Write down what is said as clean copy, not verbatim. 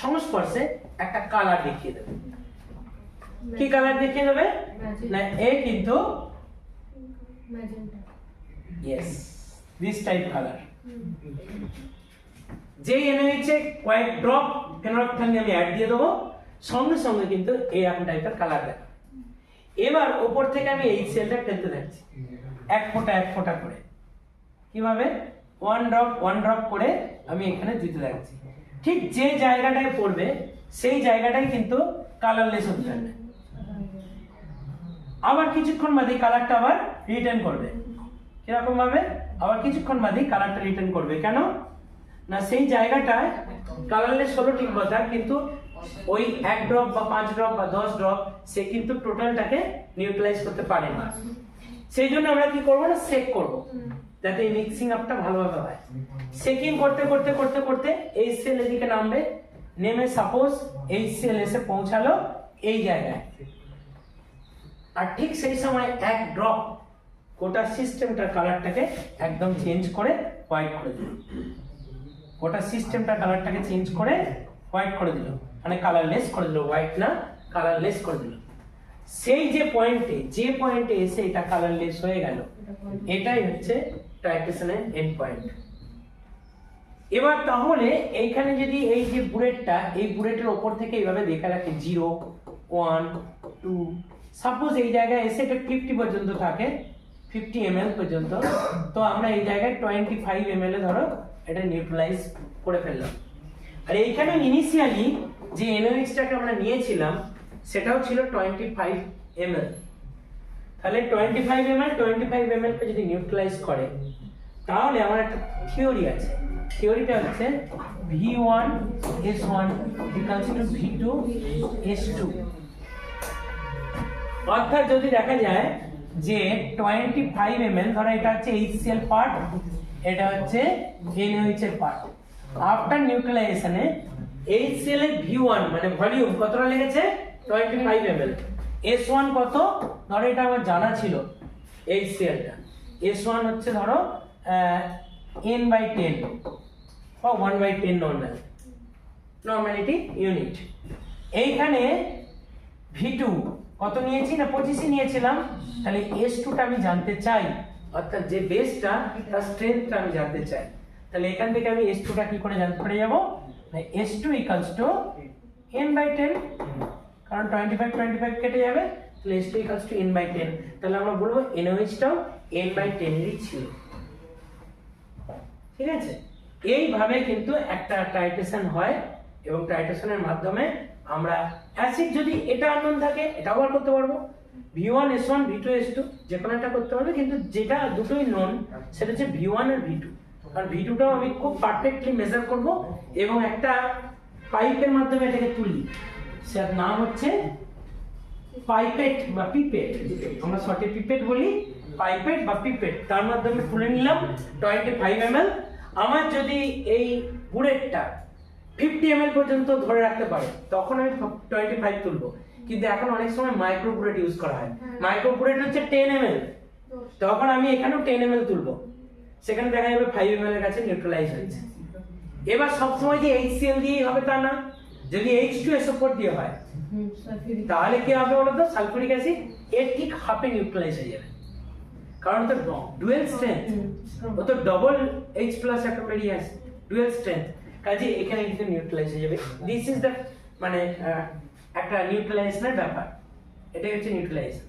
সংস্পর্শে একটা কালার দেখিয়ে দেবে। কি কালার দেখিয়ে দেবে না এ কিন্তু yes this type color যে NaOH এ কয়েক ড্রপ ফেনolphthalein আমি অ্যাড দিয়ে দেবো সঙ্গে সঙ্গে কিন্তু এরকম টাইপের কালার দেবে। এবার উপর থেকে আমি এই সেলটা ফেলতে থাকছি এক ফোঁটা করে। কিভাবে ওয়ান ড্রপ করে আমি এখানে দিতে থাকছি। ঠিক যে জায়গাটায় পড়বে সেই জায়গাটাই কিন্তু কালারলেস হতে থাকবে। আবার কিছুক্ষণ বাদে কালারটা আবার রিটার্ন করবে। কিরকম ভাবে আবার কিছুক্ষণ বাদে কালারটা রিটার্ন করবে। কেন না সেই জায়গাটায় কালারলেস হলো ঠিক কথা, কিন্তু ওই 1 ড্রপ বা 5 ড্রপ বা 10 ড্রপ সে কিন্তু টোটালটাকে নিউট্রালাইজ করতে পারে না। সেই জন্য আমরা কি করব না সেক করব যাতে এই মিক্সিং আপটা ভালোভাবে হয়। সেকিং করতে করতে করতে করতে এই সেল এদিকে নামবে, নেমে সাপোজ এই সেল এসে পৌঁছালো এই জায়গায়, আর ঠিক সেই সময় 1 ড্রপ গোটা সিস্টেমটার কালারটাকে একদম চেঞ্জ করে হোয়াইট করে দিল। গোটা সিস্টেমটার কালারটাকে চেঞ্জ করে হোয়াইট করে দিল, মানে কালারলেস করে দিল, হোয়াইট না কালারলেস করে দিল। সেই যে পয়েন্টে এসে এটা কালারলেস হয়ে গেল, এটাই হচ্ছে টাইট্রেশনের এন্ড পয়েন্ট। এবার তাহলে এইখানে যদি এই যে বুলেটটা, এই বুলেটের উপর থেকে এইভাবে দেখা রাখে 0 1 2, সাপোজ এই জায়গায় এসে এটা 50 পর্যন্ত থাকে, 50 ml পর্যন্ত, তো আমরা এই জায়গায় 25 ml এ ধরো এটা নিউট্রালাইজ করে ফেললাম। আর এইখানে ইনিশিয়ালি যে NaOH-টাকে আমরা নিয়েছিলাম সেটাও ছিল 25 ml। তাহলে 25 ml কে যদি নিউট্রালাইজ করে তাহলে আমার একটা থিওরি আছে। থিওরিটা হচ্ছে V1S1 equals to V2S2। অর্থাৎ যদি দেখা যায় যে 25 ml, ধরো এটা হচ্ছে HCl পার্ট, এটা হচ্ছে NaOH এর পার্ট। আফটার নিউট্রালাইজেশনে HCl এর V1 মানে ভলিউম কতটা লেগেছে 25 ml, S1 কত ধরো এটা আমার জানা ছিল HCl টা, S1 হচ্ছে ধরো n/10 বা 1/10 নরমালিটি ইউনিট। এইখানে V2 কত নিয়েছি না 25 নিয়েছিলাম, তাহলে S2 টা আমি জানতে চাই, অর্থাৎ যে বেসটা তার স্ট্রেংথটা আমি জানতে চাই। তাহলে এখান থেকে আমি S2 টা কি করে জানতে পারে যাব না S2 = n/10, কারণ 25 কেটে যাবে, তাহলে S2 = n/10। তাহলে আমরা বলবো NaOH টাও n/10 এরই ছিল। ঠিক আছে, এইভাবে কিন্তু একটা টাইট্রেশন হয় এবং টাইট্রেশনের মাধ্যমে আমরা অ্যাসিড যদি এটা আননোন থাকে এটাও বার করতে পারবো, V1S1 V2S2 যে কোনো একটা করতে পারবে, কিন্তু যেটা দুটোই নোন সেটা হচ্ছে V1 আর V2। কারণ V2টাও আমি খুব পারফেক্টলি মেজার করব এবং একটা পাইপের মাধ্যমে এটাকে তুলি, সেটার নাম হচ্ছে পাইপেট বা পিপেট, আমরা শর্টে পিপেট বলি, পাইপেট বা পিপেট। তার মাধ্যমে তুলে নিলাম 25 ml। আমার যদি এই বুলেটটা 50 ml পর্যন্ত ধরে রাখতে পারে তখন আমি 25 তুলবো, কিন্তু এখন অনেক সময় মাইক্রো বুলেট ইউজ করা হয়, মাইক্রো বুলেট হচ্ছে 10 ml, তখন আমি এখানেও 10 ml তুলবো, সেখানে দেখা যাবে 5 ml এর কাছে নিউট্রালাইজ হয়েছে। এবার সবসময় যে HCl দিয়ে হবে তা না, যদি H2SO4 দিয়ে হয় তাহলে কি হবে বলতো, সালফিউরিক অ্যাসিড এর ঠিক হাফে নিউট্রালাইজ হয়ে যাবে, কারণ তো ডুয়াল স্ট্রেংথ, ও তো ডবল H+ একটা বেরিয়ে আসে, ডুয়াল স্ট্রেংথ, কাজে এখানে কিন্তু নিউট্রালাইজ হয়ে যাবে। দিস ইজ দ্য মানে একটা নিউট্রালাইজেশনের ব্যাপার, এটাই হচ্ছে নিউট্রালাইজেশন।